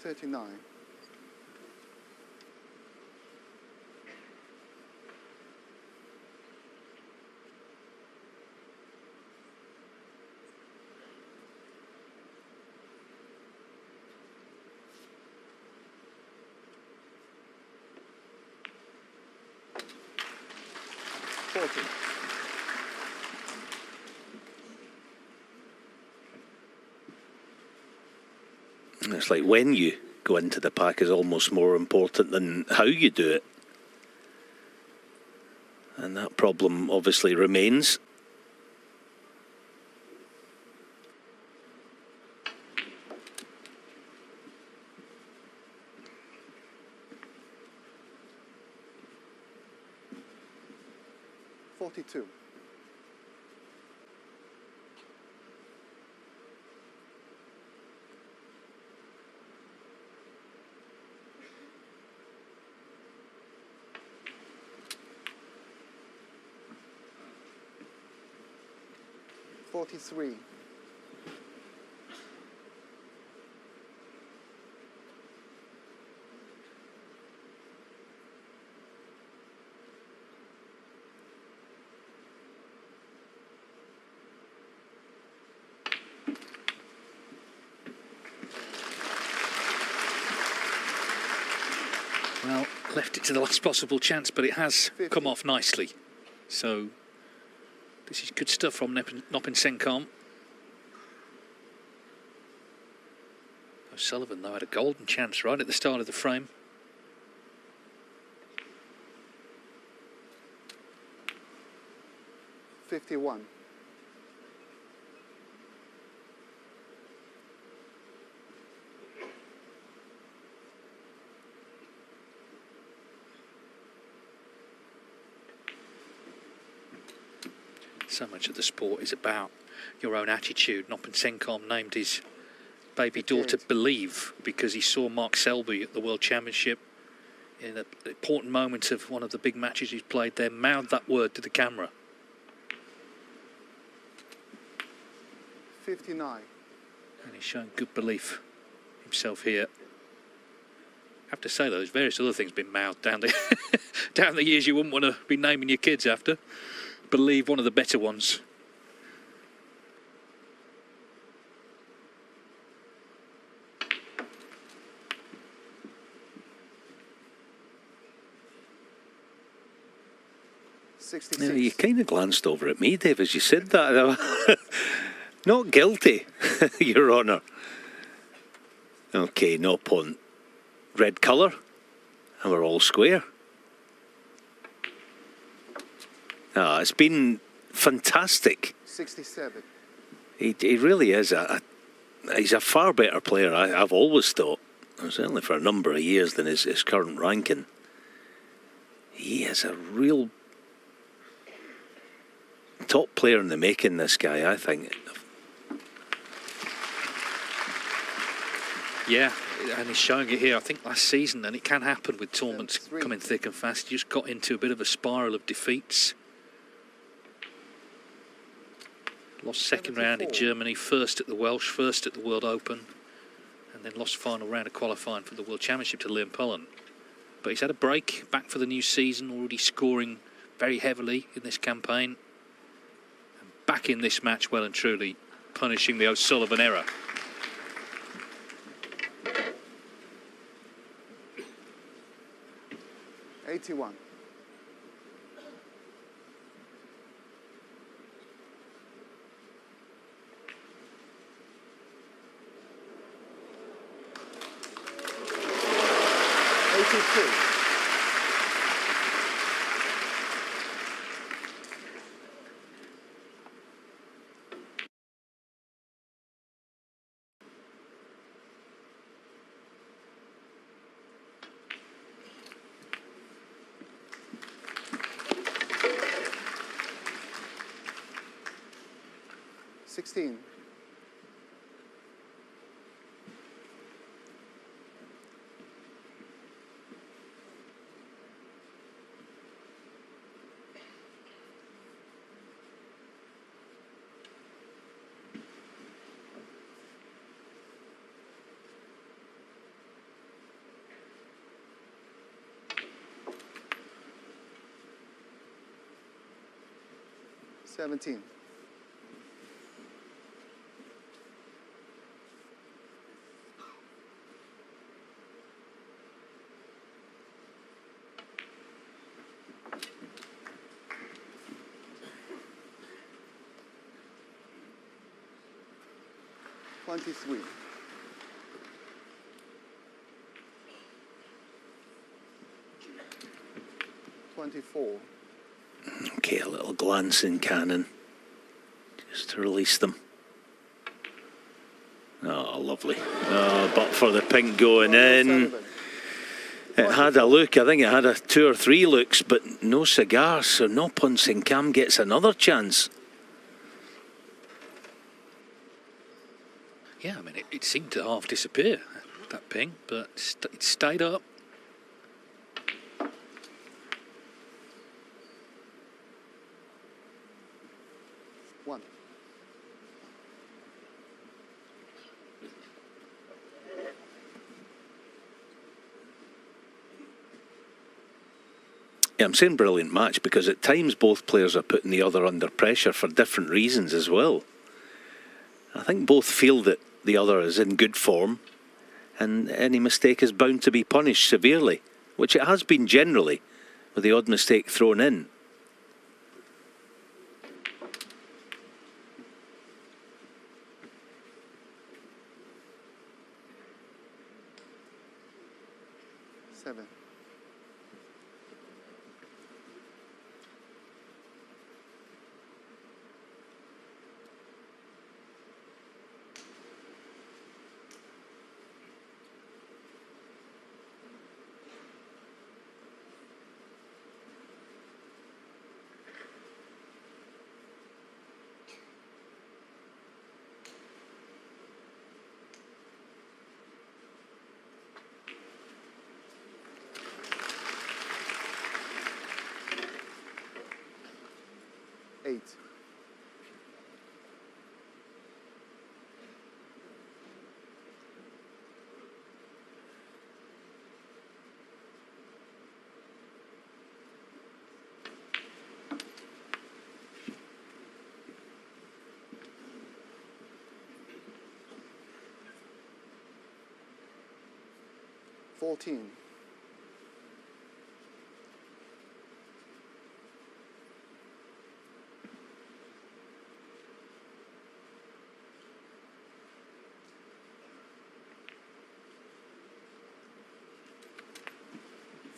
39. It's like when you go into the pack is almost more important than how you do it. And that problem obviously remains. $42. $43. Well, left it to the last possible chance, but it has 50. Come off nicely. So this is good stuff from Noppon. O'Sullivan, though, had a golden chance right at the start of the frame. $51. So much of the sport is about your own attitude. Noppon named his baby daughter Believe because he saw Mark Selby at the World Championship in an important moment of one of the big matches he's played there, mouthed that word to the camera. 59. And he's shown good belief himself here. I have to say, though, there's various other things been mouthed down the down the years you wouldn't want to be naming your kids after. Believe one of the better ones. Yeah, you kind of glanced over at me, Dave, as you said that. Not guilty, Your Honour. Okay, Noppon. Red colour. And we're all square. It's been fantastic. 67. He really is. He's a far better player, I've always thought. Certainly for a number of years than his current ranking. He is a real top player in the making, this guy, I think. Yeah, and he's showing it here, I think, last season, and it can happen with tournaments coming thick and fast. He just got into a bit of a spiral of defeats. Lost second round in Germany, first at the Welsh, first at the World Open, and then lost final round of qualifying for the World Championship to Liam Pullen. But he's had a break, back for the new season, already scoring very heavily in this campaign. And back in this match, well and truly, punishing the O'Sullivan error. $81. $16. 17. $23. $24. Okay, a little glancing cannon just to release them. Oh, lovely. Oh, but for the pink going in. It had a look, I think it had 2 or 3 looks, but no cigar, so Noppon Cam gets another chance. Yeah, I mean, it seemed to half disappear, that ping, but it stayed up. One. Yeah, I'm saying brilliant match because at times both players are putting the other under pressure for different reasons as well. I think both feel that the other is in good form and any mistake is bound to be punished severely, which it has been generally, with the odd mistake thrown in. Seven. Eight. $14.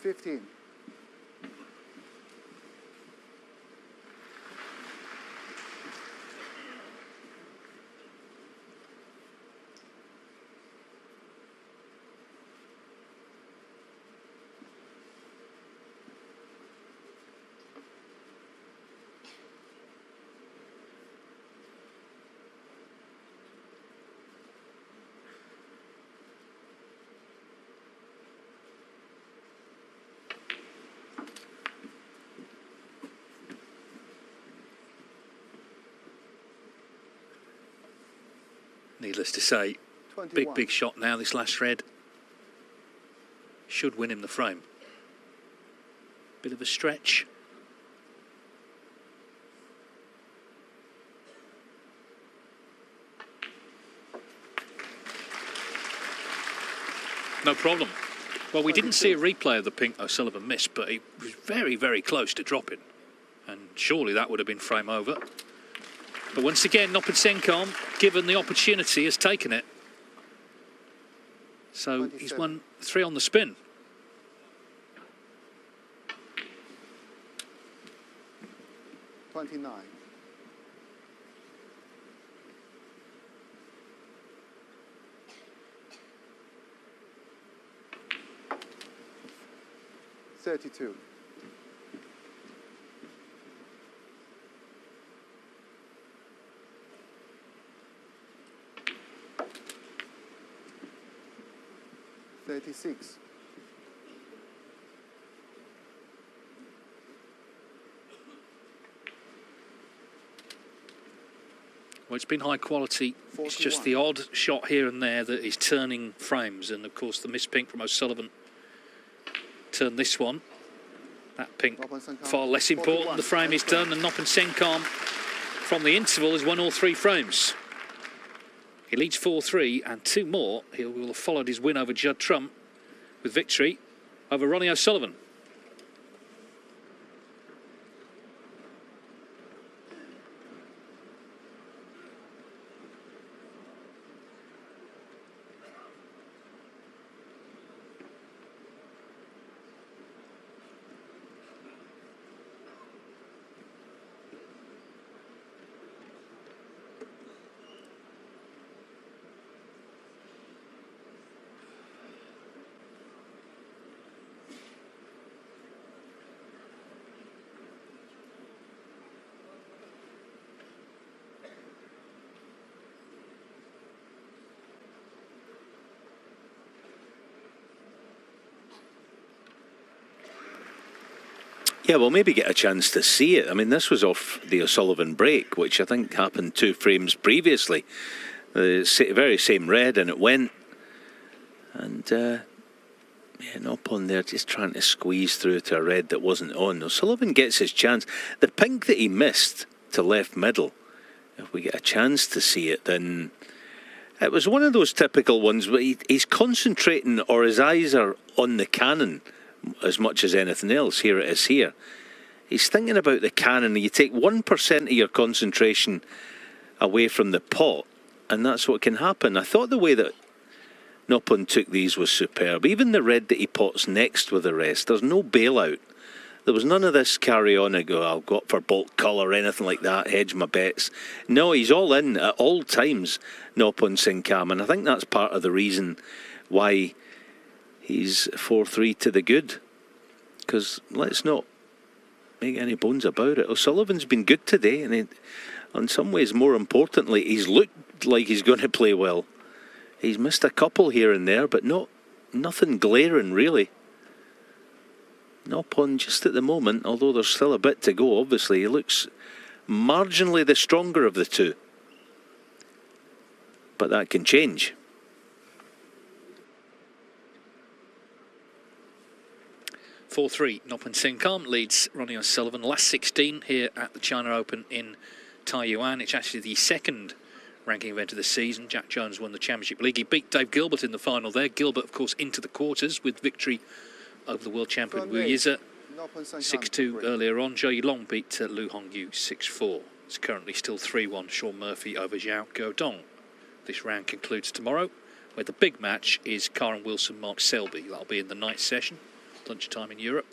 $15. Needless to say, 21. big shot now, this last red. Should win him the frame. Bit of a stretch. No problem. Well, we didn't see a replay of the pink O'Sullivan miss, but he was very, very close to dropping. And surely that would have been frame over. But once again, Noppon, given the opportunity, has taken it. So 27. he's won 3 on the spin. $29. $32. $36. Well, it's been high quality. It's just 41. the odd shot here and there that is turning frames. And, of course, the miss pink from O'Sullivan turned this one. That pink Noppon far less important. 41. The frame is done, and Noppon from the interval has won all 3 frames. He leads 4-3 and 2 more. He will have followed his win over Judd Trump with victory over Ronnie O'Sullivan. Yeah, we'll maybe get a chance to see it. I mean, this was off the O'Sullivan break, which I think happened 2 frames previously. The very same red, and it went. And, yeah, Noppon there just trying to squeeze through to a red that wasn't on. O'Sullivan gets his chance. The pink that he missed to left middle, if we get a chance to see it, then it was one of those typical ones where he's concentrating, or his eyes are on the cannon as much as anything else. Here it is here. He's thinking about the cannon. You take 1% of your concentration away from the pot, and that's what can happen. I thought the way that Noppon took these was superb. Even the red that he pots next with the rest, there's no bailout. There was none of this carry on and go, I'll go up for bulk colour or anything like that, hedge my bets. No, he's all in at all times, Noppon Sinkam, and I think that's part of the reason why he's 4-3 to the good. Because let's not make any bones about it. O'Sullivan's been good today, and in some ways, more importantly, he's looked like he's going to play well. He's missed a couple here and there, but nothing glaring really. Noppon just at the moment, although there's still a bit to go, obviously, he looks marginally the stronger of the two. But that can change. Noppon Sinkam leads Ronnie O'Sullivan. Last 16 here at the China Open in Taiyuan. It's actually the second ranking event of the season. Jack Jones won the Championship League. He beat Dave Gilbert in the final there. Gilbert, of course, into the quarters with victory over the world champion Wu Yize 6-2 earlier on. Zhou Yilong beat Lu Hongyu 6-4. It's currently still 3-1 Sean Murphy over Zhao Guodong. This round concludes tomorrow, where the big match is Karen Wilson, Mark Selby. That'll be in the night session, lunchtime in Europe.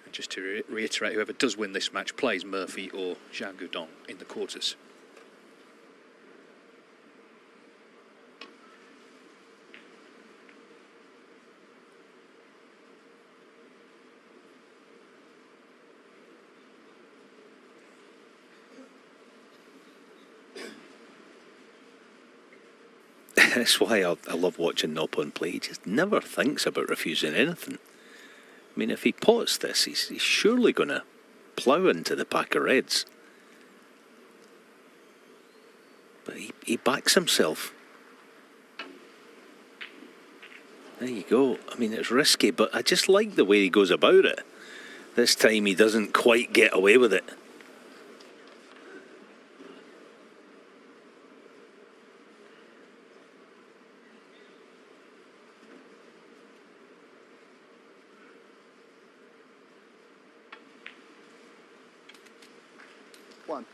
And just to reiterate, whoever does win this match plays Murphy or Zhao Guodong in the quarters. That's why I love watching Noppon play. He just never thinks about refusing anything. I mean, if he pots this, he's surely going to plough into the pack of reds. But he backs himself. There you go. I mean, it's risky, but I just like the way he goes about it. This time he doesn't quite get away with it. One.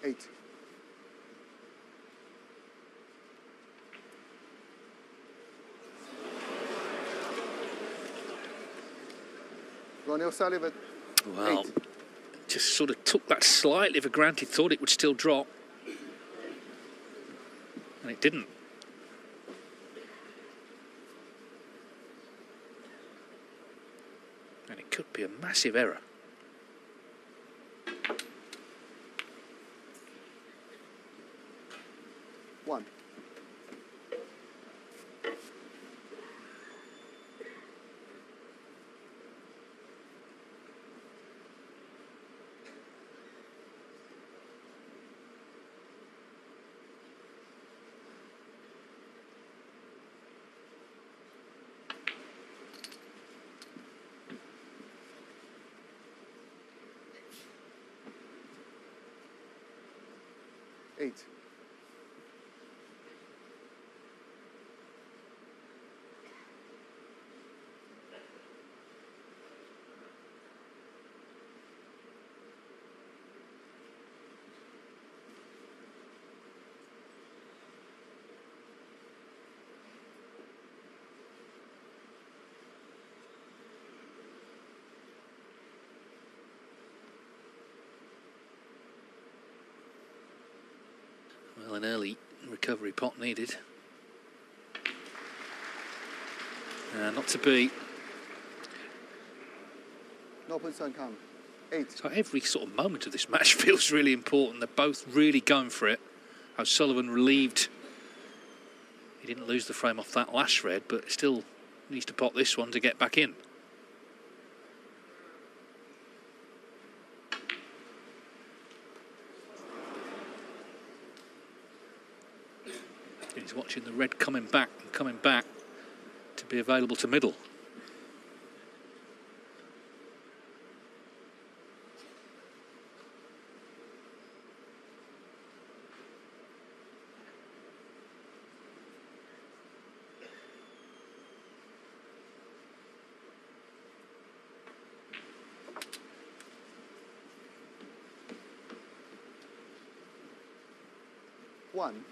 Eight. Ronnie O'Sullivan. Well, just sort of took that slightly for granted, thought it would still drop. And it didn't. And it could be a massive error. One. 8. Well, an early recovery pot needed. Not to be. Noppon son come. 8. So every sort of moment of this match feels really important. They're both really going for it. O'Sullivan relieved he didn't lose the frame off that last red, but still needs to pot this one to get back in. And he's watching the red coming back to be available to middle. One.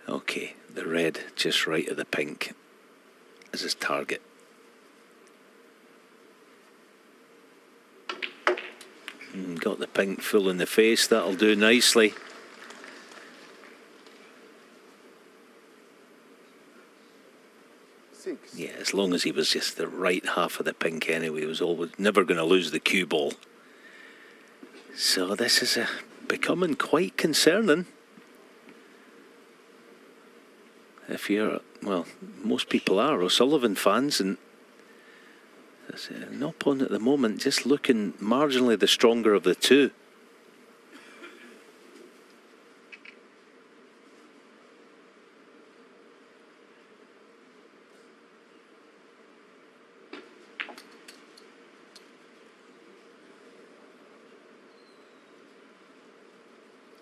Okay, the red just right of the pink as his target. Got the pink full in the face, that'll do nicely. Yeah, as long as he was just the right half of the pink anyway, he was always never going to lose the cue ball. So this is becoming quite concerning. If you're, well, most people are O'Sullivan fans, and Noppon at the moment just looking marginally the stronger of the two.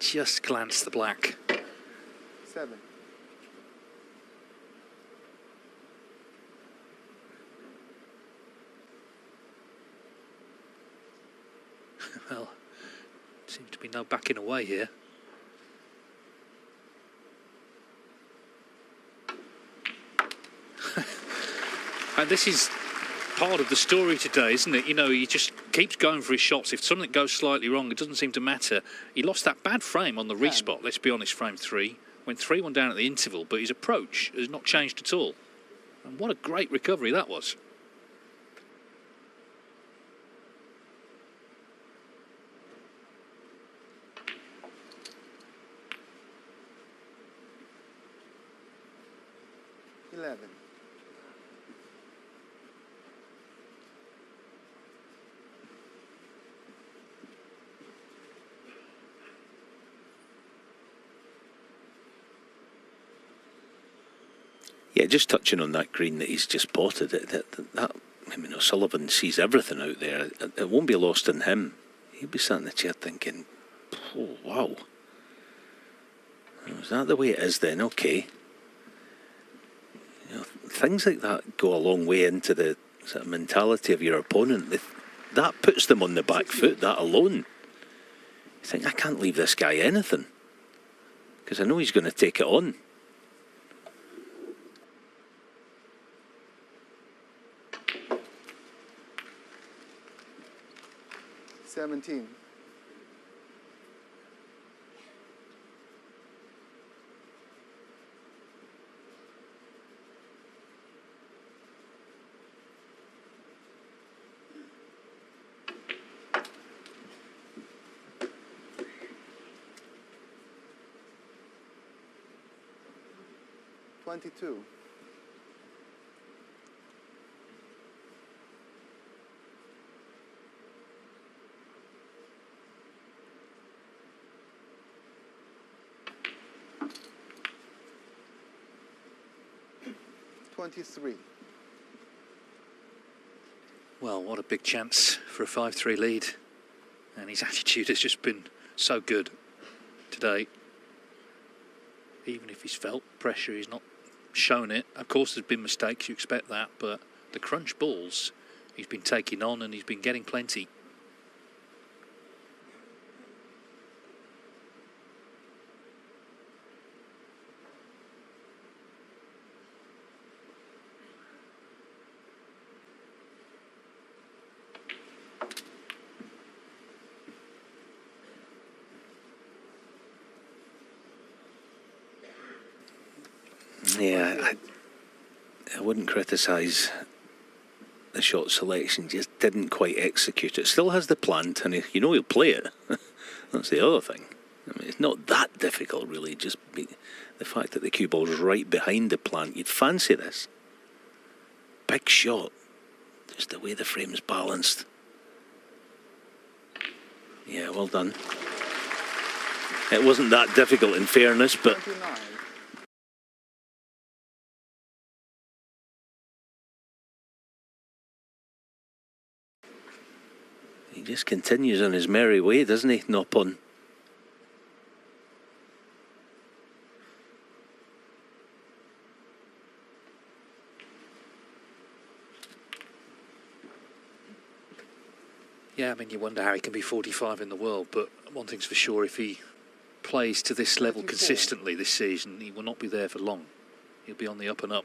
Just glance the black. 7. Well, seems to be no backing away here. And this is part of the story today, isn't it? You know, he just keeps going for his shots. If something goes slightly wrong, it doesn't seem to matter. He lost that bad frame on the respot, let's be honest, frame 3. Went 3-1 down at the interval, but his approach has not changed at all. And what a great recovery that was. Yeah, just touching on that green that he's just potted, that I mean, O'Sullivan sees everything out there. It won't be lost on him. He'll be sat in the chair thinking, oh, wow. Is that the way it is then? Okay. You know, things like that go a long way into the sort of mentality of your opponent. That puts them on the back foot, that alone. You think, I can't leave this guy anything, because I know he's going to take it on. $17. $22. $23. Well, what a big chance for a 5-3 lead. And his attitude has just been so good today. Even if he's felt pressure, he's not shown it. Of course, there's been mistakes, you expect that, but the crunch balls he's been taking on, and he's been getting plenty. Yeah, I wouldn't criticise the shot selection, just didn't quite execute it. Still has the plant, and you know he'll play it. That's the other thing. I mean, it's not that difficult, really. Just the fact that the cue ball's right behind the plant, you'd fancy this. Big shot. Just the way the frame's balanced. Yeah, well done. It wasn't that difficult, in fairness, but 29. he just continues on his merry way, doesn't he, Noppon? Yeah, I mean, you wonder how he can be 45 in the world, but one thing's for sure, if he plays to this level 34. consistently this season, he will not be there for long. He'll be on the up and up.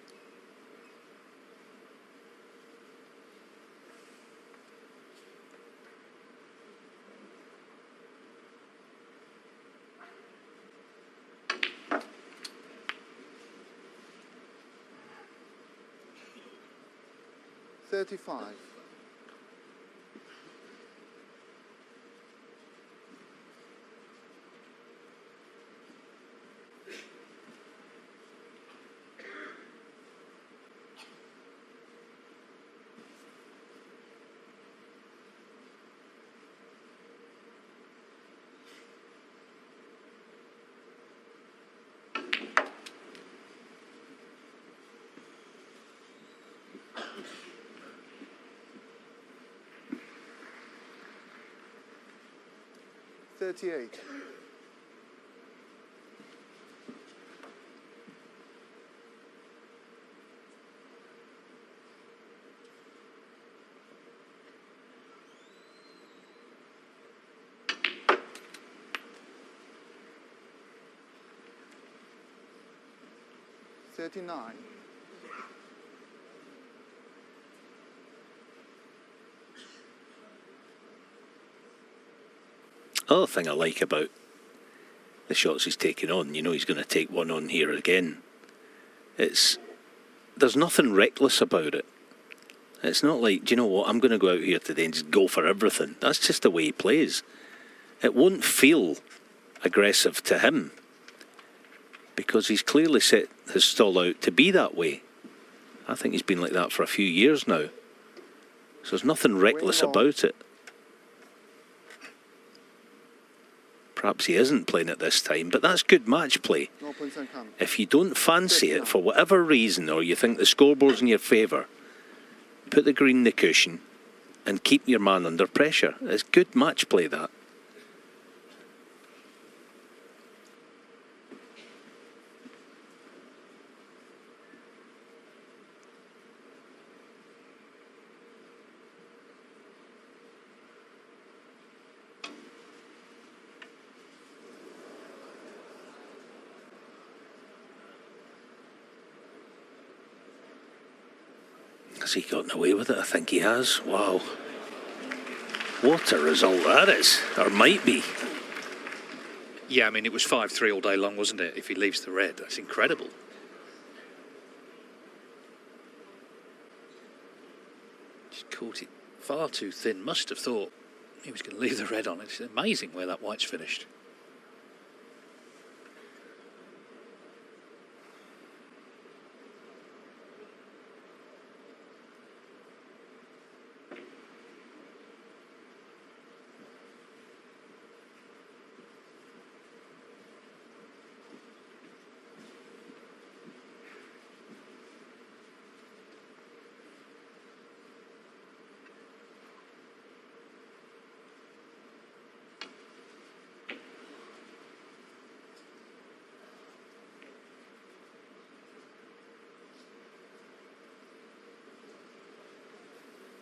$35. $38. $39. Other thing I like about the shots he's taking on, you know he's going to take one on here again. There's nothing reckless about it. It's not like, do you know what, I'm going to go out here today and just go for everything. That's just the way he plays. It won't feel aggressive to him because he's clearly set his stall out to be that way. I think he's been like that for a few years now. So there's nothing reckless about it. Perhaps he isn't playing it this time, but that's good match play. No points on come. If you don't fancy it for whatever reason, or you think the scoreboard's in your favour, put the green in the cushion and keep your man under pressure. It's good match play, that. Has he gotten away with it? I think he has. Wow. What a result that is, or might be. Yeah, I mean, it was 5-3 all day long, wasn't it? If he leaves the red, that's incredible. Just caught it far too thin. Must have thought he was going to leave the red on. It's amazing where that white's finished.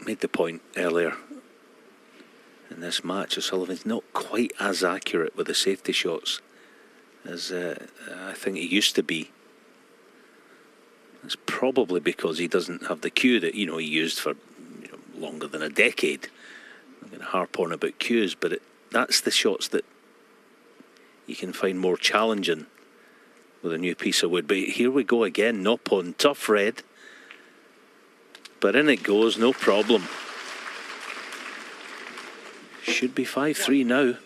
made the point earlier in this match. O'Sullivan's not quite as accurate with the safety shots as I think he used to be. It's probably because he doesn't have the cue that he used for longer than a decade. I'm going to harp on about cues, but that's the shots that you can find more challenging with a new piece of wood. But here we go again, Noppon, tough red, but in it goes, no problem. Should be 5-3 now.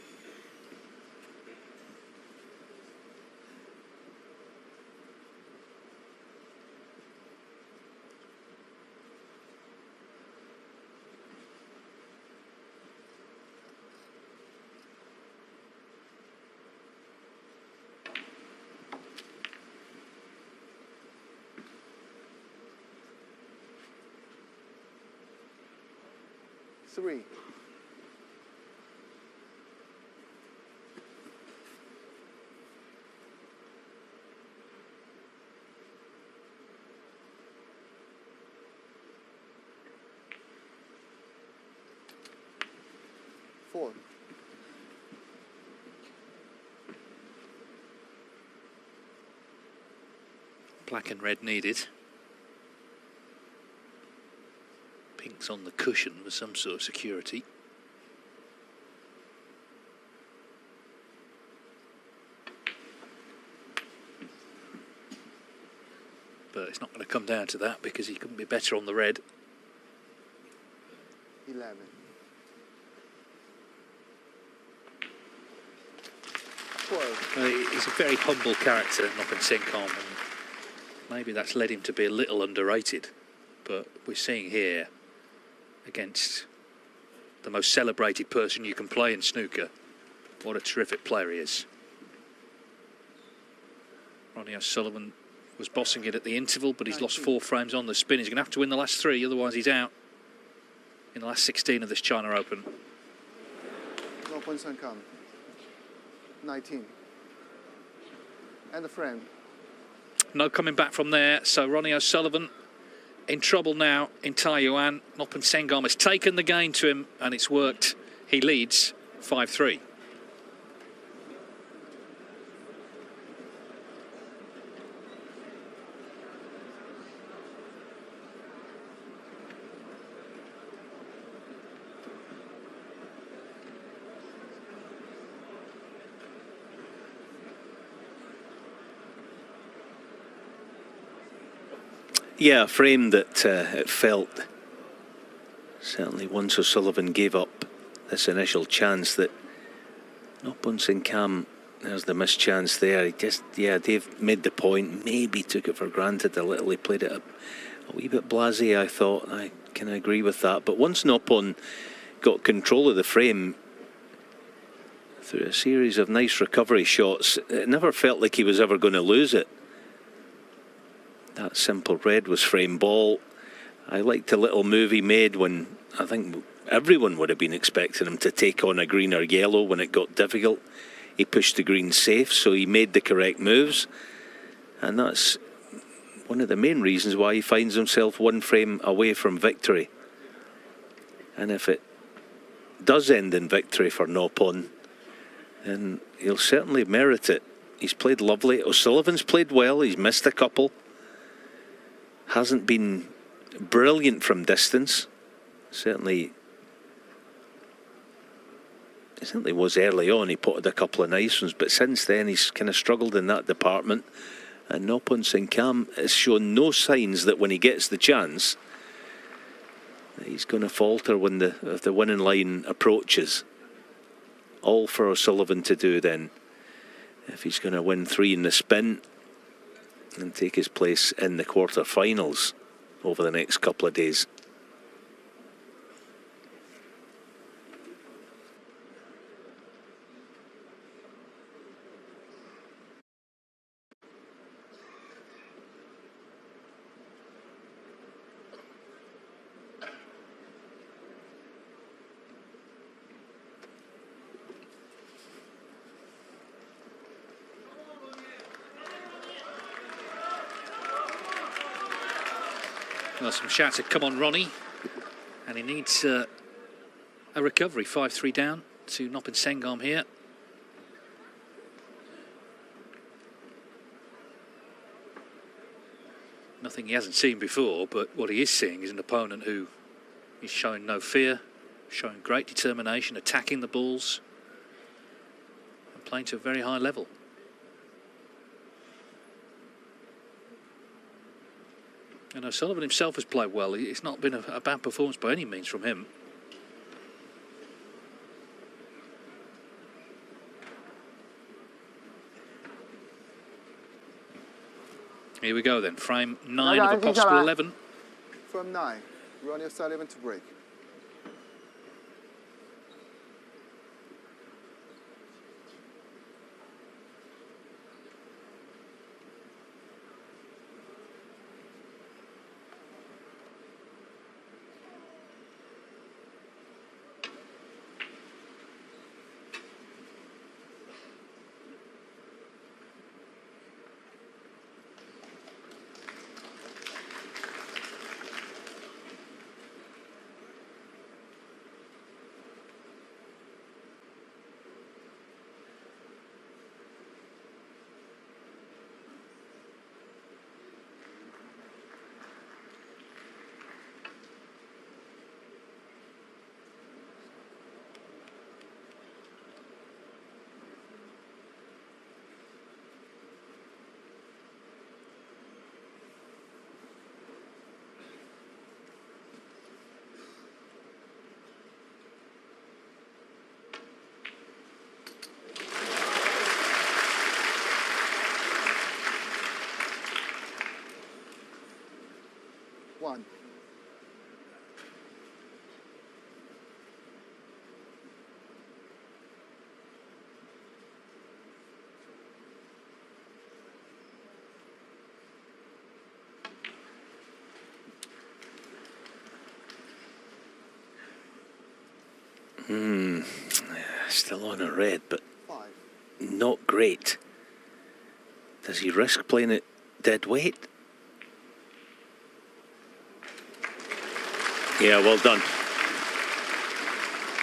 Three. Four. Black and red needed. Pink's on the cushion for some sort of security. But it's not going to come down to that because he couldn't be better on the red. 11. He's a very humble character, Noppon Senkom, and maybe that's led him to be a little underrated. But we're seeing here, against the most celebrated person you can play in snooker, what a terrific player he is. Ronnie O'Sullivan was bossing it at the interval, but he's lost 4 frames on the spin. He's going to have to win the last 3, otherwise he's out in the last 16 of this China Open. Noppon Senkom. 19. And the frame. No coming back from there, so Ronnie O'Sullivan in trouble now in Taiyuan. Noppon Senkom has taken the game to him and it's worked. He leads 5-3. Yeah, a frame that it felt, certainly once O'Sullivan gave up this initial chance, that Noppon Senkom, there's the missed chance there. He just, Dave made the point, maybe took it for granted a little. He played it a wee bit blasé, I thought. I can agree with that. But once Noppon got control of the frame, through a series of nice recovery shots, it never felt like he was ever going to lose it. That simple red was frame ball. I liked the little move he made when I think everyone would have been expecting him to take on a green or yellow when it got difficult. He pushed the green safe, so he made the correct moves. And that's one of the main reasons why he finds himself 1 frame away from victory. And if it does end in victory for Noppon, then he'll certainly merit it. He's played lovely. O'Sullivan's played well. He's missed a couple. Hasn't been brilliant from distance. Certainly was early on. He potted a couple of nice ones, but since then he's kind of struggled in that department. And Noppon Senkom has shown no signs that when he gets the chance, that he's going to falter when if the winning line approaches. All for O'Sullivan to do then, if he's going to win 3 in the spin and take his place in the quarter-finals over the next couple of days. Well, some shouts have come on Ronnie And he needs a recovery. 5-3 down to Noppon Sengam here. Nothing he hasn't seen before, but what he is seeing is an opponent who is showing no fear, showing great determination, attacking the balls, and playing to a very high level. And O'Sullivan himself has played well. It's not been a bad performance by any means from him. Here we go then, frame 9 of a possible 11. From 9, Ronnie O'Sullivan to break. One. Still on a red, but 5. not great. Does he risk playing it dead weight? Yeah, well done.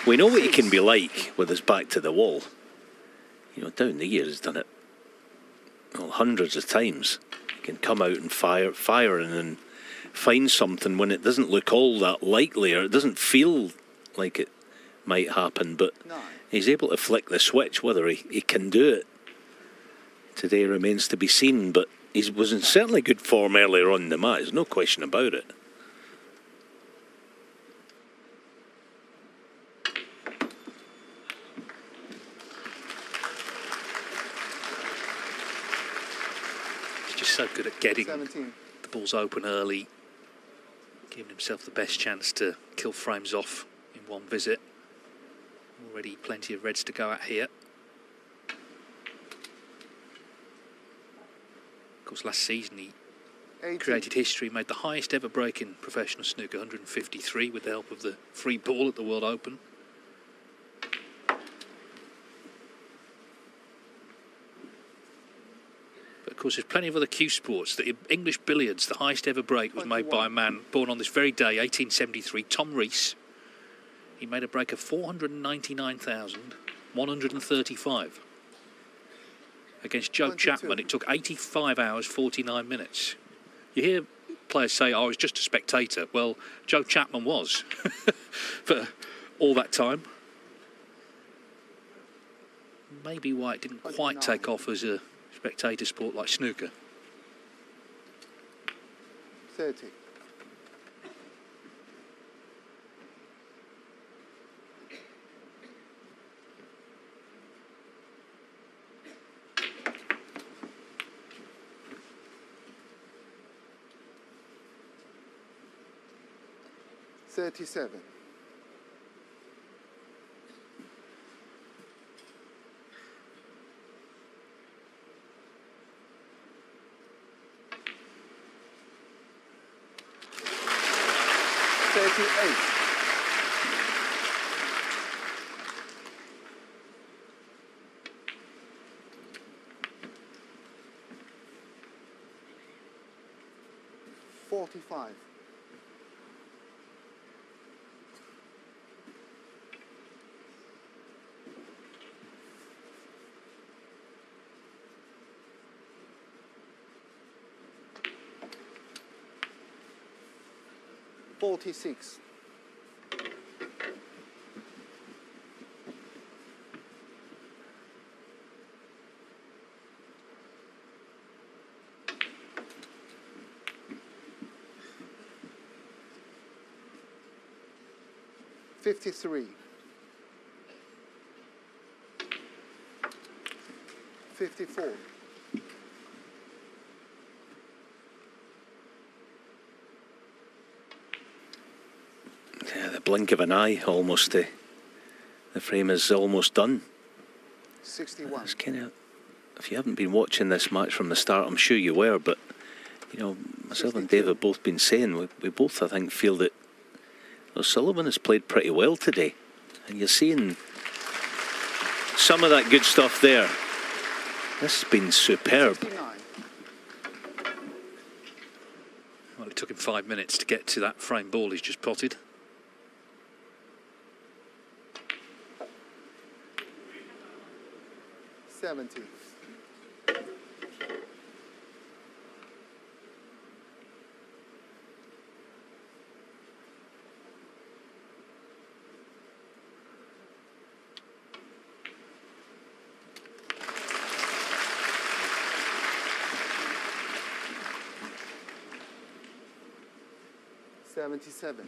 We know what he can be like with his back to the wall. You know, down the years he's done it hundreds of times. He can come out and fire and find something when it doesn't look all that likely, or it doesn't feel like it might happen, but 9. he's able to flick the switch. Whether he can do it today remains to be seen, but he was in certainly good form earlier on in the match, there's no question about it. He's just so good at getting 17. the balls open early, giving himself the best chance to kill frames off in one visit. Already plenty of reds to go at here. Of course, last season he 18. created history, made the highest ever break in professional snooker, 153, with the help of the free ball at the World Open. But of course, there's plenty of other cue sports. The English billiards, the highest ever break was made by a man born on this very day, 1873, Tom Rees. He made a break of 499,135. Against Joe 22. Chapman, it took 85 hours, 49 minutes. You hear players say, oh, I was just a spectator. Well, Joe Chapman was for all that time. Maybe why it didn't quite take off as a spectator sport like snooker. 30. $37. $38. $45. 46. $53. 54. Yeah, the blink of an eye, almost. The frame is almost done. 61. It's kind of, if you haven't been watching this match from the start, I'm sure you were, but you know, myself and Dave have both been saying we both, I think, feel that O'Sullivan has played pretty well today, and you're seeing some of that good stuff there. This has been superb. 69. Well, it took him 5 minutes to get to that frame ball he's just potted. $70. $77.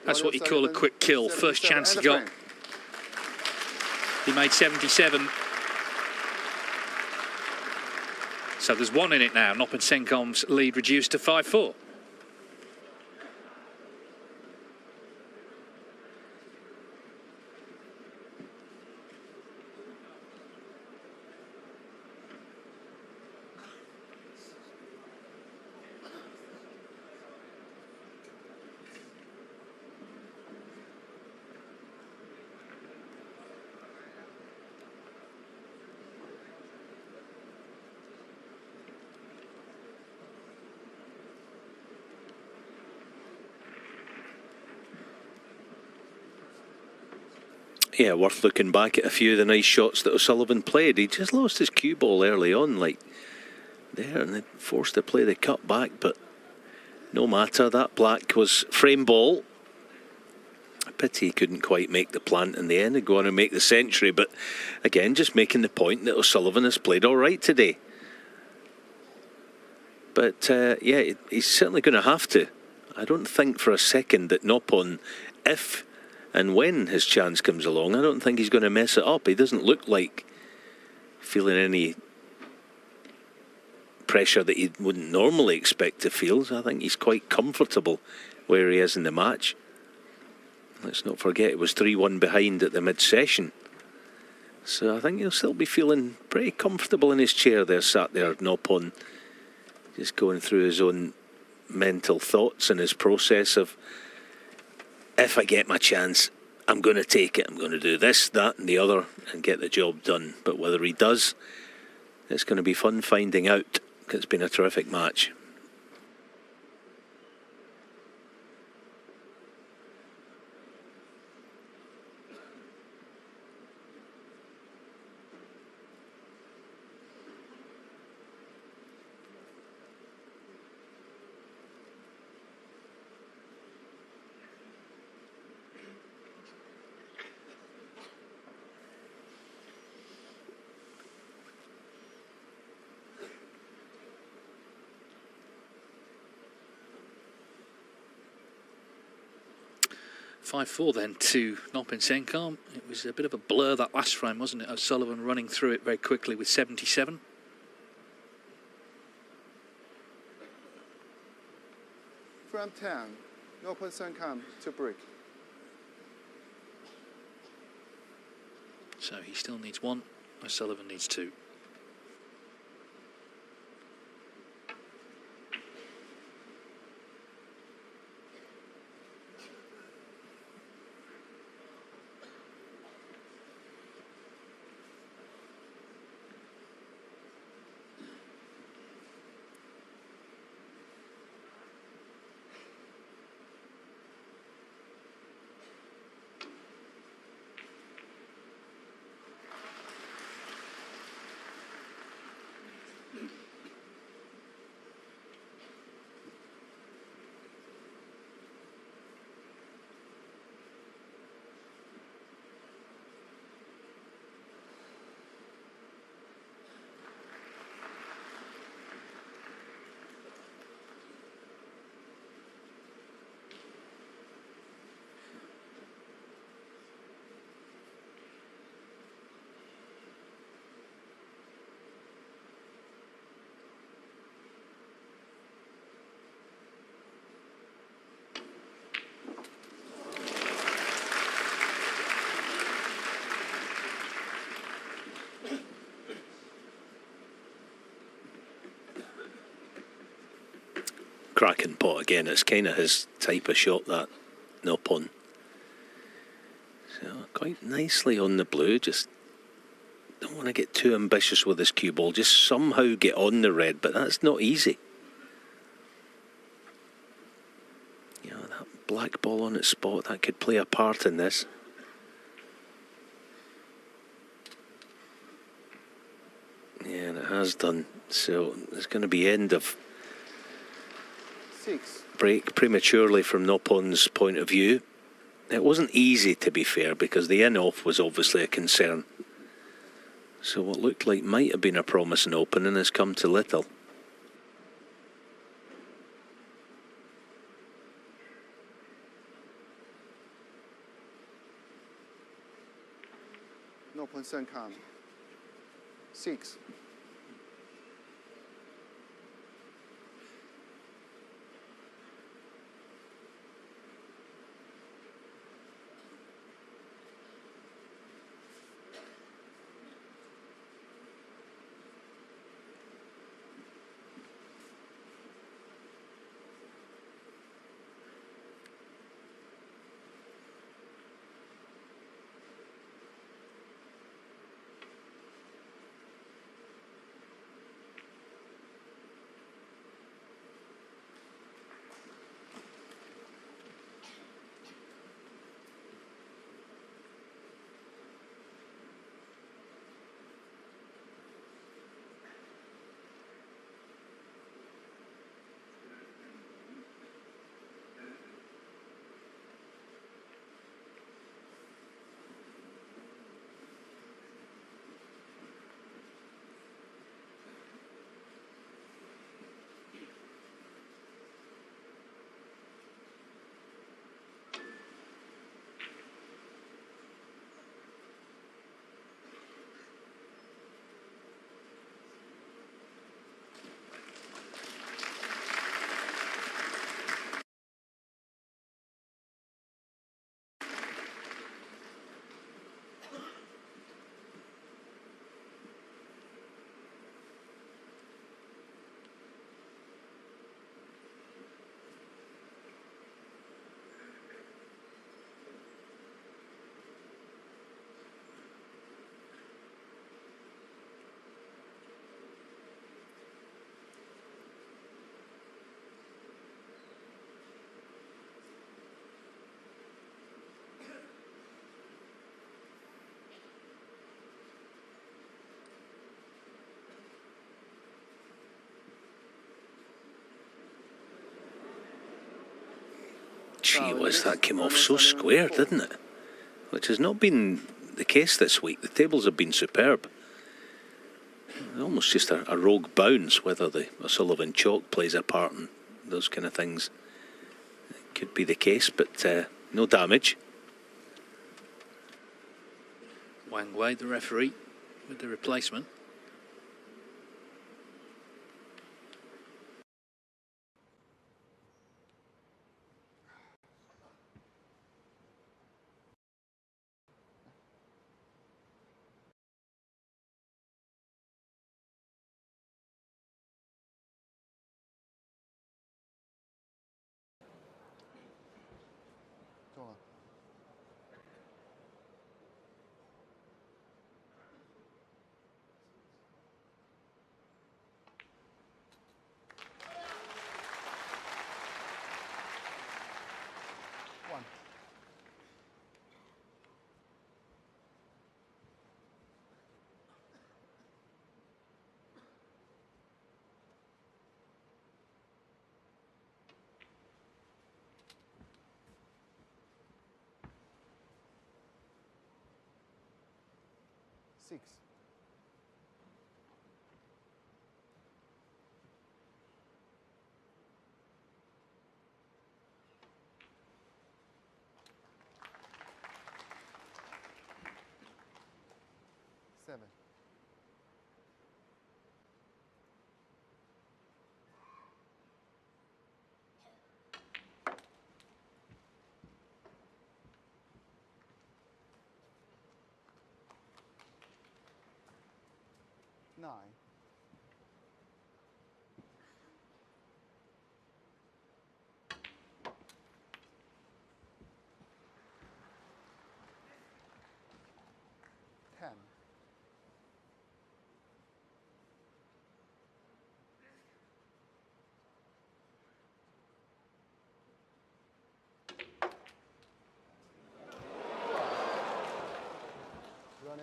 That's what you call a quick kill. First chance he got. He made 77. So there's one in it now. Noppon Senkom's lead reduced to 5-4. Yeah, worth looking back at a few of the nice shots that O'Sullivan played. He just lost his cue ball early on, like there, and then forced to play the cut back, but no matter. That black was frame ball. A pity he couldn't quite make the plant in the end and go on and make the century, but again, just making the point that O'Sullivan has played all right today. But yeah, he's certainly going to have to. I don't think for a second that Noppon, if and when his chance comes along, I don't think he's going to mess it up. He doesn't look like feeling any pressure that you wouldn't normally expect to feel. So I think he's quite comfortable where he is in the match. Let's not forget it was 3-1 behind at the mid-session. So I think he'll still be feeling pretty comfortable in his chair there, sat there, Noppon, just going through his own mental thoughts and his process of, if I get my chance, I'm going to take it. I'm going to do this, that and the other and get the job done. But whether he does, it's going to be fun finding out. It's been a terrific match. $5-4 then to Noppon Senkom. It was a bit of a blur that last frame, wasn't it? O'Sullivan running through it very quickly with 77. From 10. Noppon Senkom to break. So he still needs one. O'Sullivan needs two. cracking pot again. It's kind of his type of shot, that Noppon. So quite nicely on the blue. Just don't want to get too ambitious with this cue ball. Just somehow get on the red, but that's not easy. You know, that black ball on its spot, that could play a part in this. Yeah, and it has done. So it's going to be end of 6. break prematurely from Noppon's point of view. It wasn't easy, to be fair, because the in-off was obviously a concern. So what looked like might have been a promising opening has come to little. Noppon second. 6. Gee whiz, that came off so square, didn't it? Which has not been the case this week. The tables have been superb. Almost just a rogue bounce, whether the O'Sullivan chalk plays a part in those kind of things. It could be the case, but no damage. Wang Wei, the referee, with the replacement. Six. Seven. Nine.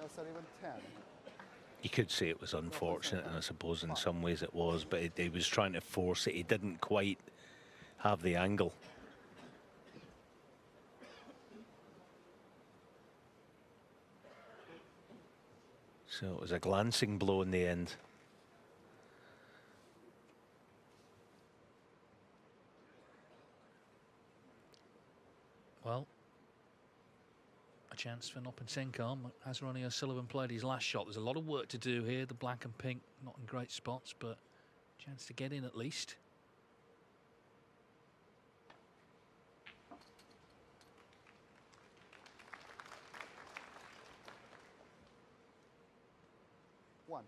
Daniel Sullivan 10. You could say it was unfortunate, and I suppose in some ways it was, but he was trying to force it. He didn't quite have the angle. So it was a glancing blow in the end. Well, a chance for Noppon. Has Ronnie O'Sullivan played his last shot? There's a lot of work to do here. The black and pink not in great spots, but chance to get in at least. One.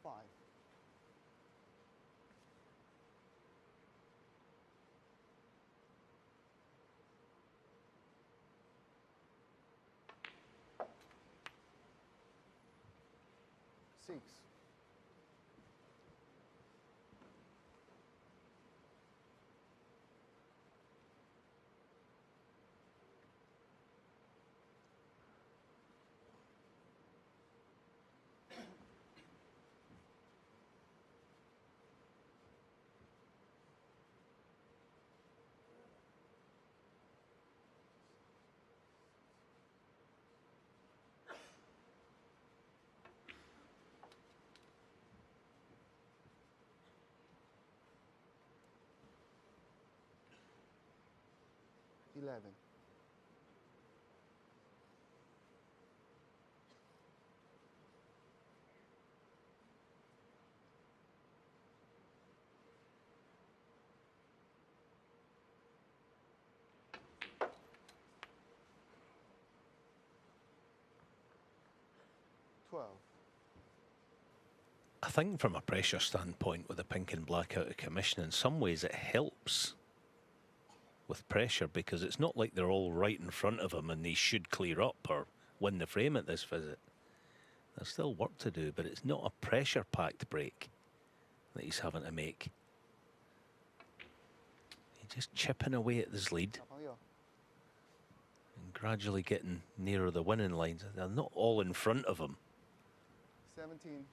Five. Six. $11. 12. I think from a pressure standpoint, with the pink and black out of commission, in some ways it helps with pressure, because it's not like they're all right in front of him and he should clear up or win the frame at this visit. There's still work to do, but it's not a pressure-packed break that he's having to make. He's just chipping away at this lead and gradually getting nearer the winning lines. They're not all in front of him. 17.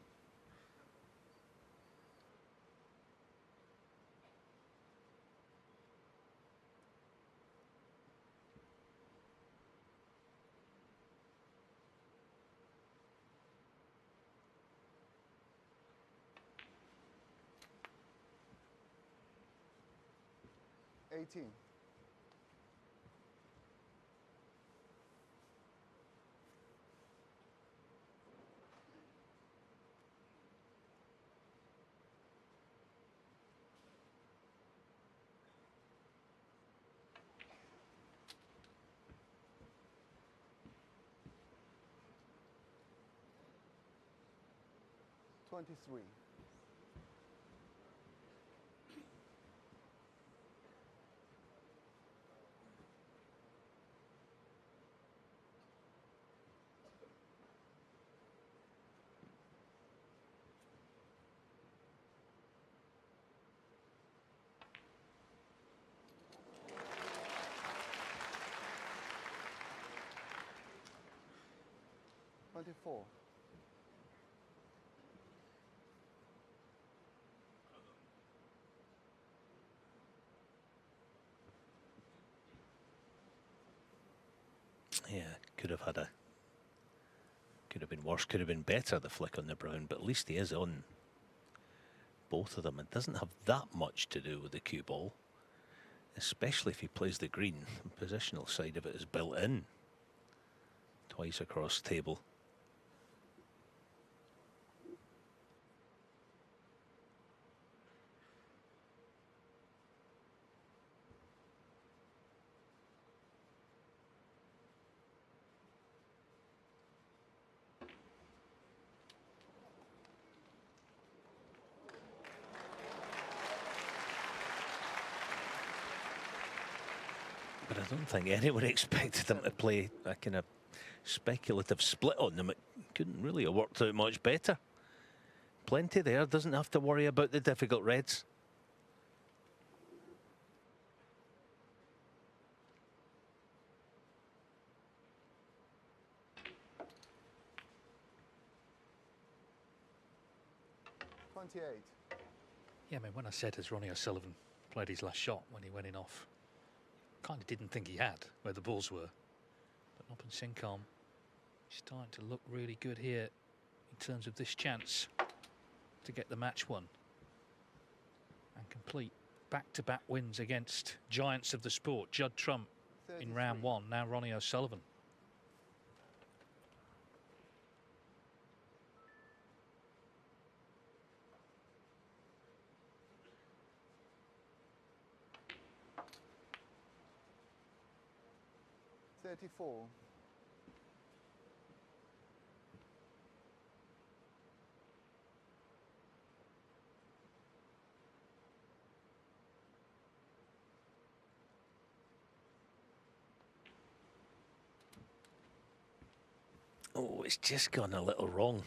$18. 23. 24. Yeah, could have been worse, could have been better, the flick on the brown, but at least he is on both of them. It doesn't have that much to do with the cue ball, especially if he plays the green. The positional side of it is built in twice across the table. But I don't think anyone expected them to play a kind of speculative split on them. It couldn't really have worked out much better. Plenty there, doesn't have to worry about the difficult reds. Yeah, I mean, when I said as Ronnie O'Sullivan played his last shot when he went in off, kind of didn't think he had where the balls were. But Noppon Senkarm is starting to look really good here in terms of this chance to get the match won and complete back-to-back wins against giants of the sport. Judd Trump in round one, now Ronnie O'Sullivan. Oh, it's just gone a little wrong.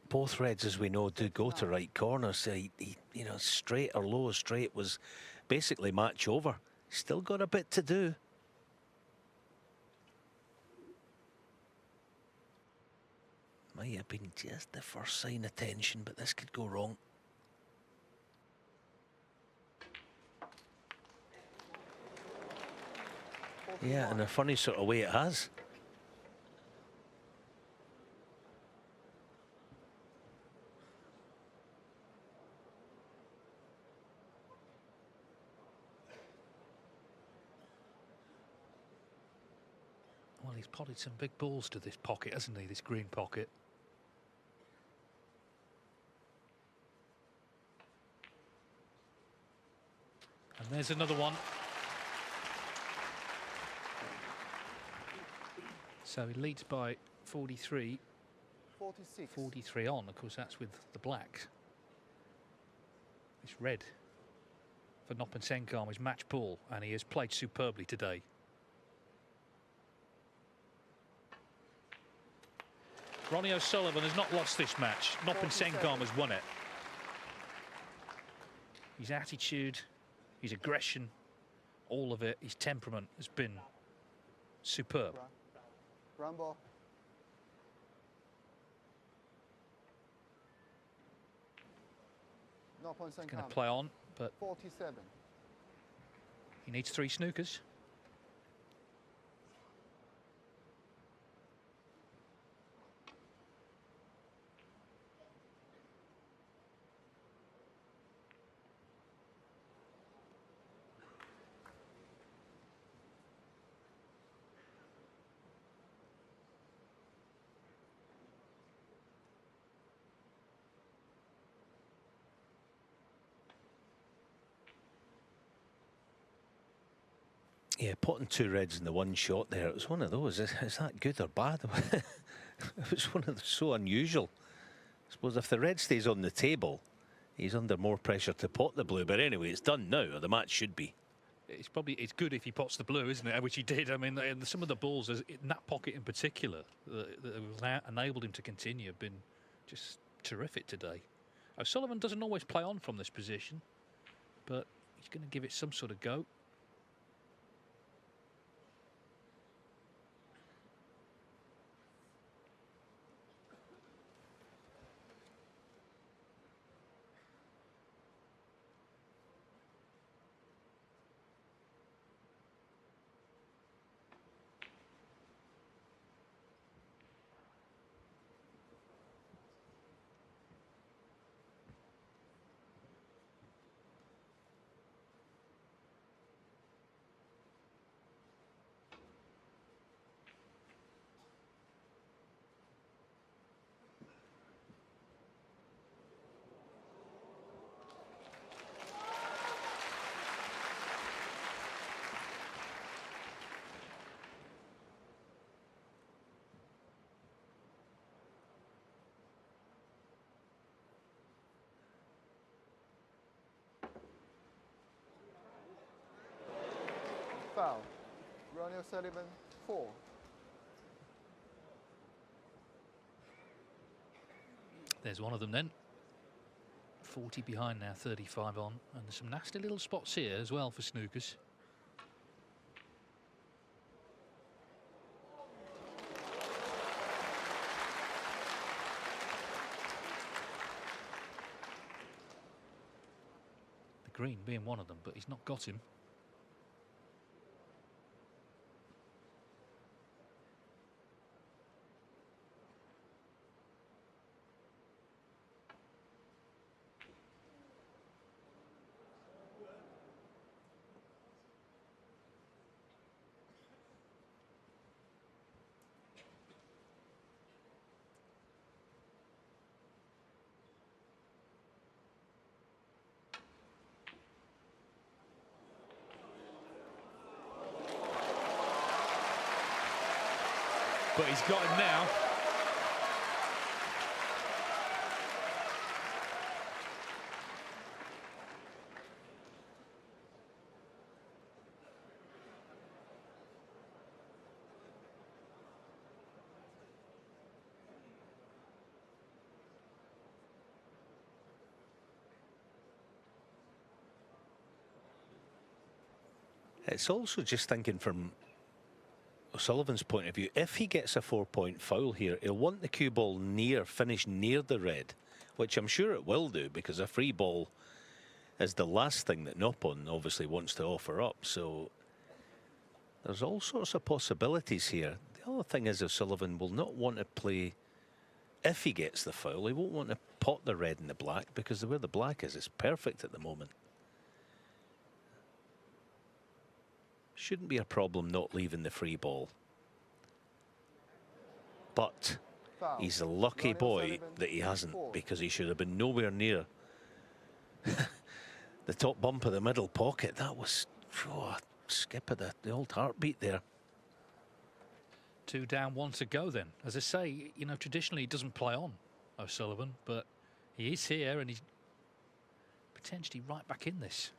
Both reds, as we know, do go to right corners. So you know, straight or low straight was basically match over. Still got a bit to do. Might have been just the first sign of tension, but this could go wrong. Yeah, in a funny sort of way it has. Well, he's potted some big balls to this pocket, hasn't he, this green pocket. And there's another one. So he leads by 43. 46. 43 on, of course, that's with the black. This red for Noppon Senkarm is match ball, and he has played superbly today. Ronnie O'Sullivan has not lost this match. Noppon Senkarm has won it. His attitude, his aggression, all of it, his temperament has been superb. Rumble. He's going to play on, but 47. he needs 3 snookers. Yeah, potting 2 reds in the one shot there. It was one of those. Is that good or bad? It was one of the so unusual. I suppose if the red stays on the table, he's under more pressure to pot the blue. But anyway, it's done now, or the match should be. It's good if he pots the blue, isn't it? Which he did. I mean, some of the balls in that pocket in particular that enabled him to continue have been just terrific today. O'Sullivan doesn't always play on from this position, but he's going to give it some sort of go. Foul. Ronnie O'Sullivan, 4. There's one of them then. 40 behind now, 35 on. And there's some nasty little spots here as well for snookers. The green being one of them, but he's not got him. But he's got him now. It's also just thinking from O'Sullivan's point of view, if he gets a 4-point foul here, he'll want the cue ball finish near the red, which I'm sure it will do, because a free ball is the last thing that Noppon obviously wants to offer up. So there's all sorts of possibilities here. The other thing is O'Sullivan will not want to play, if he gets the foul, he won't want to pot the red and the black, because where the black is perfect at the moment. Shouldn't be a problem not leaving the free ball. But Foul. he's a lucky Ronnie boy O'Sullivan, that he hasn't, 4. because he should have been nowhere near the top bump of the middle pocket. That was skip of the old heartbeat there. 2 down, 1 to go then. As I say, you know, traditionally he doesn't play on, O'Sullivan, but he is here and he's potentially right back in this.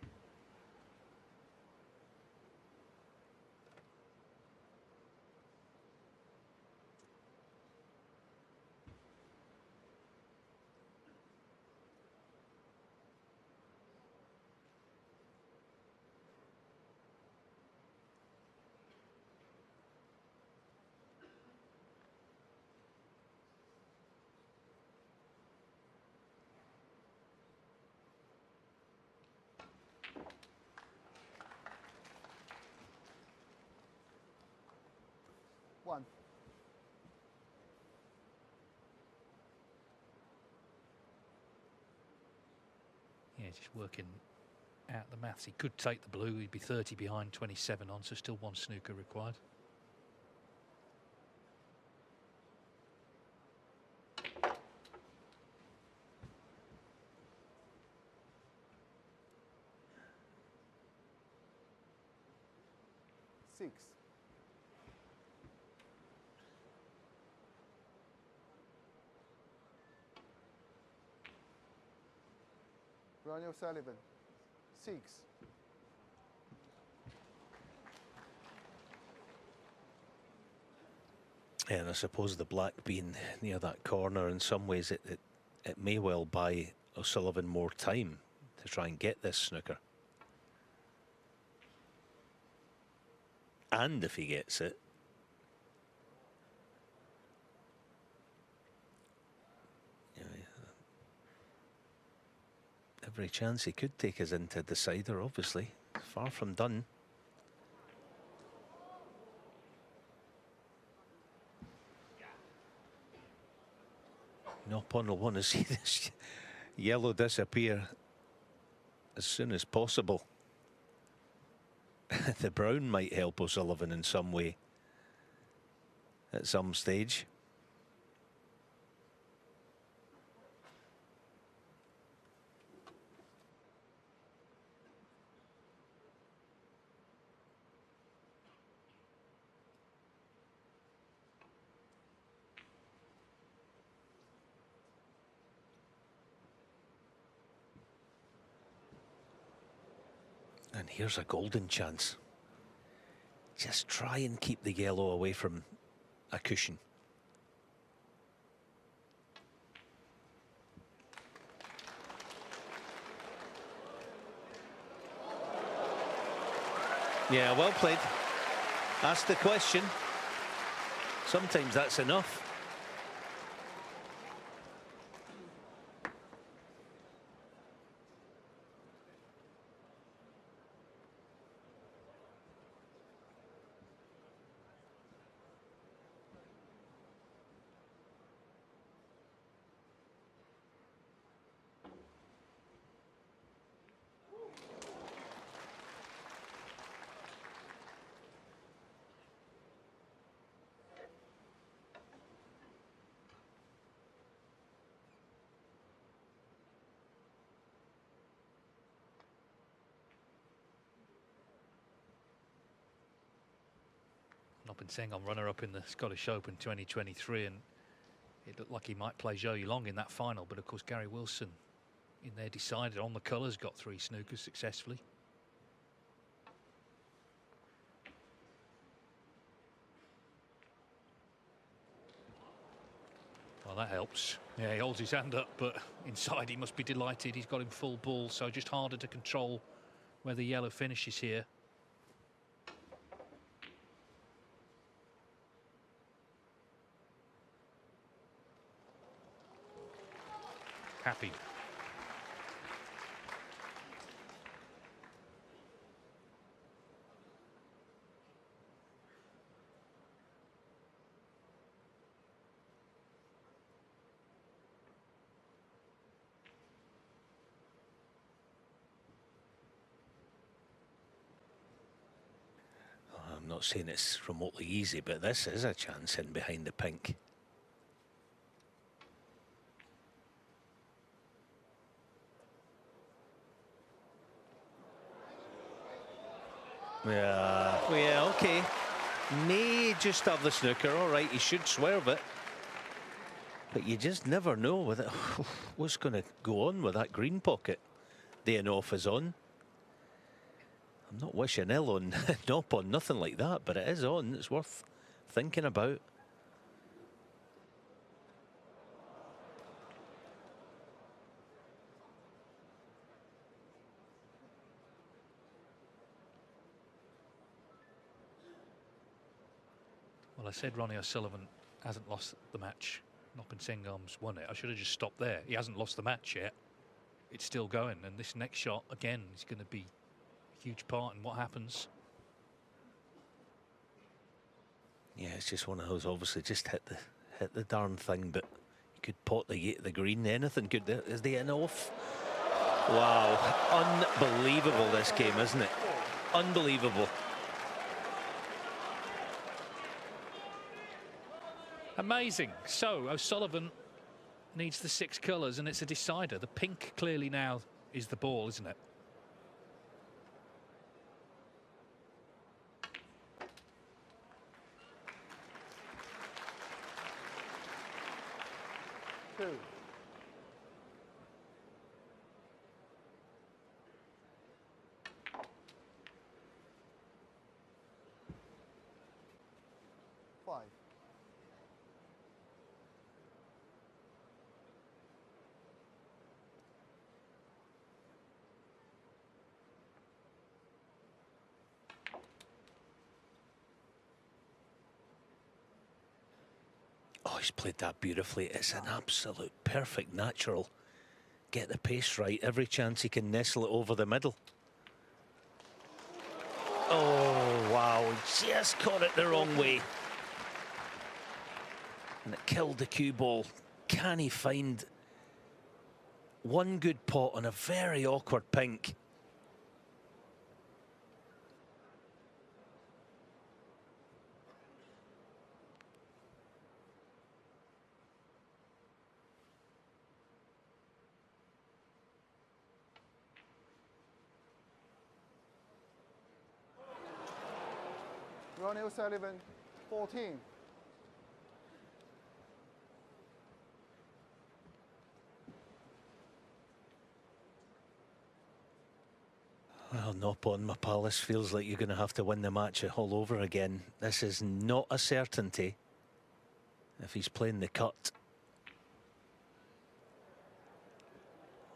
One. Yeah, just working out the maths. He could take the blue, he'd be 30 behind, 27 on, so still 1 snooker required. Six. Ronnie O'Sullivan, 6. And I suppose the black being near that corner, in some ways it may well buy O'Sullivan more time to try and get this snooker. And if he gets it, every chance he could take us into the decider, obviously. Far from done. Noppon will want to see this yellow disappear as soon as possible. The brown might help O'Sullivan in some way at some stage. And here's a golden chance. Just try and keep the yellow away from a cushion. Yeah, well played. Ask the question. Sometimes that's enough. Noppon runner-up in the Scottish Open 2023, and it looked like he might play Zhou Yulong in that final, but of course Gary Wilson in there decided on the colours, got 3 snookers successfully. Well, that helps. Yeah, he holds his hand up, but inside he must be delighted. He's got him full ball, so just harder to control where the yellow finishes here. Happy. I'm not saying it's remotely easy, but this is a chance in behind the pink. Yeah, okay. May just have the snooker. All right, he should swerve it. But you just never know with it. What's going to go on with that green pocket. The off is on. I'm not wishing ill on Noppon, nothing like that, but it is on. It's worth thinking about. Well, I said Ronnie O'Sullivan hasn't lost the match. Noppon Sengam's won it. I should have just stopped there. He hasn't lost the match yet. It's still going, and this next shot again is going to be a huge part in what happens. Yeah, it's just one of those. Obviously, just hit the darn thing, but you could pot the green. Anything good. There is the off. Wow, unbelievable this game, isn't it? Unbelievable. Amazing. So O'Sullivan needs the 6 colours, and it's a decider. The pink clearly now is the ball, isn't it? Two. Five. Oh, he's played that beautifully. It's an absolute perfect natural. Get the pace right. Every chance he can nestle it over the middle. Oh, wow. He just caught it the wrong way. And it killed the cue ball. Can he find one good pot on a very awkward pink? Ronnie O'Sullivan, 14. Well, Noppon, my palace, feels like you're going to have to win the match all over again. This is not a certainty if he's playing the cut.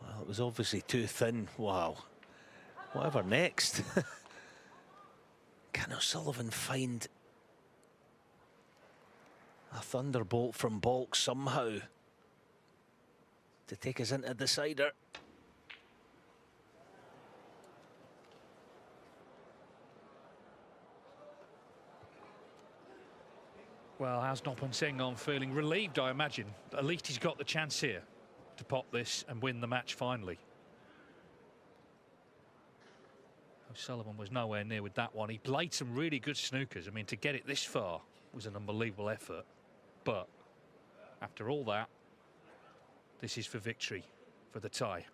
Well, it was obviously too thin. Wow. Whatever next. Can O'Sullivan find a thunderbolt from Balk somehow to take us into the decider? Well, how's Noppon Senghorn feeling? Relieved, I imagine. At least he's got the chance here to pop this and win the match finally. O'Sullivan was nowhere near with that one. He played some really good snookers. I mean, to get it this far was an unbelievable effort. But after all that, this is for victory, for the tie.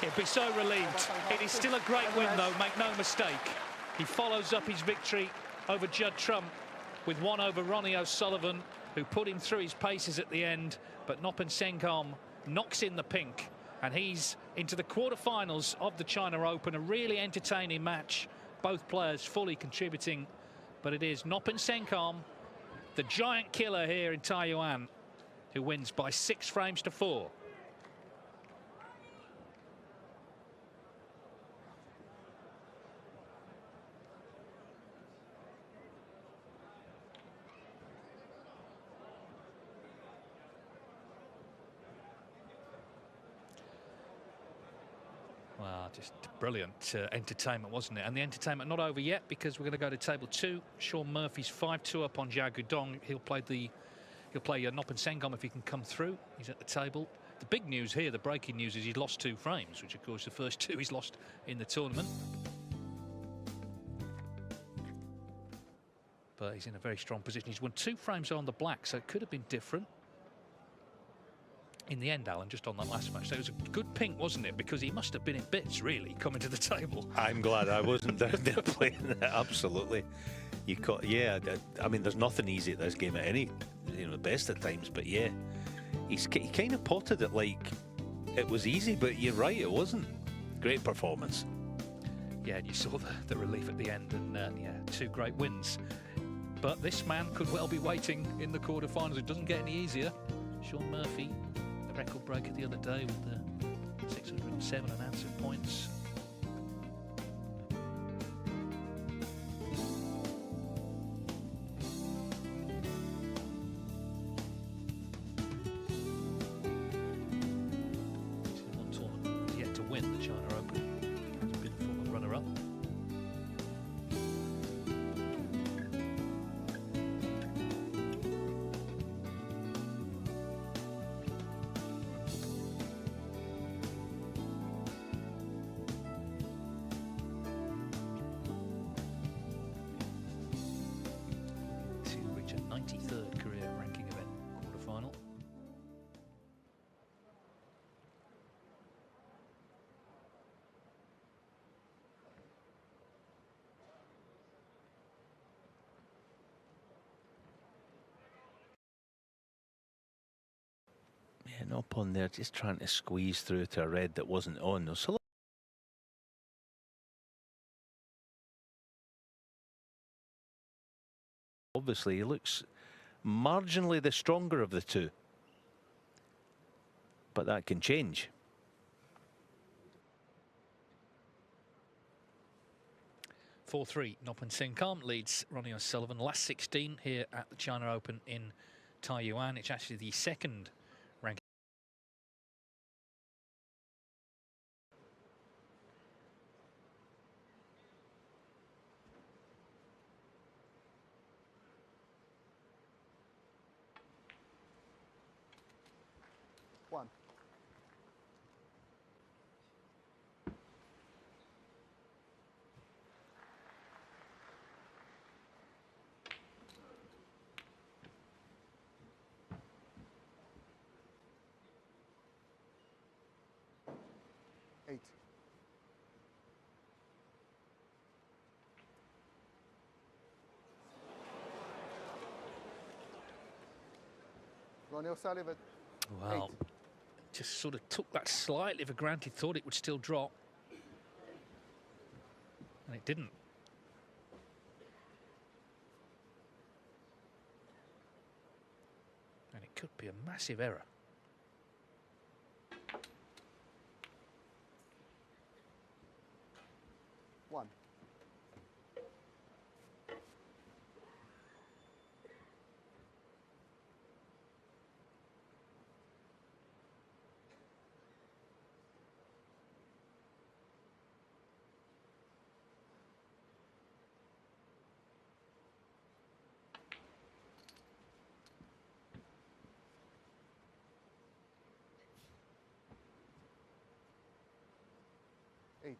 He'd be so relieved. It is still a great win, though, make no mistake. He follows up his victory over Judd Trump with one over Ronnie O'Sullivan, who put him through his paces at the end. But Noppon Senghorn knocks in the pink, and he's into the quarterfinals of the China Open. A really entertaining match, both players fully contributing. But it is Noppon Senghorn, the giant killer here in Taiyuan, who wins by 6 frames to 4. Well, just brilliant entertainment, wasn't it? And the entertainment not over yet, because we're going to go to table 2. Sean Murphy's 5-2 up on Zhao Gudong. He'll play Noppon Senghorn if he can come through. He's at the table. The big news here, the breaking news, is he's lost 2 frames, which of course the first 2 he's lost in the tournament. But he's in a very strong position. He's won 2 frames on the black, so it could have been different. In the end, Alan, just on that last match, so it was a good pink, wasn't it? Because he must have been in bits, really, coming to the table. I'm glad I wasn't down there playing that. Absolutely. Yeah, I mean, there's nothing easy at this game at any, best at times. But yeah, he kind of potted it like it was easy, but you're right, it wasn't. Great performance. Yeah, and you saw the relief at the end, and yeah, 2 great wins. But this man could well be waiting in the quarterfinals. It doesn't get any easier. Sean Murphy, the record breaker the other day with the 607 an ounce of points. This is one tournament yet to win, the China Open. Has been former runner-up. Yeah, Noppon there, just trying to squeeze through to a red that wasn't on. So obviously, he looks marginally the stronger of the 2. But that can change. (4-3). Noppon Senghorn leads Ronnie O'Sullivan. Last 16 here at the China Open in Taiyuan. It's actually the second ranking. One. Eight. Ronnie O'Sullivan. Well, just sort of took that slightly for granted, thought it would still drop. And it didn't. And it could be a massive error. One. Eight.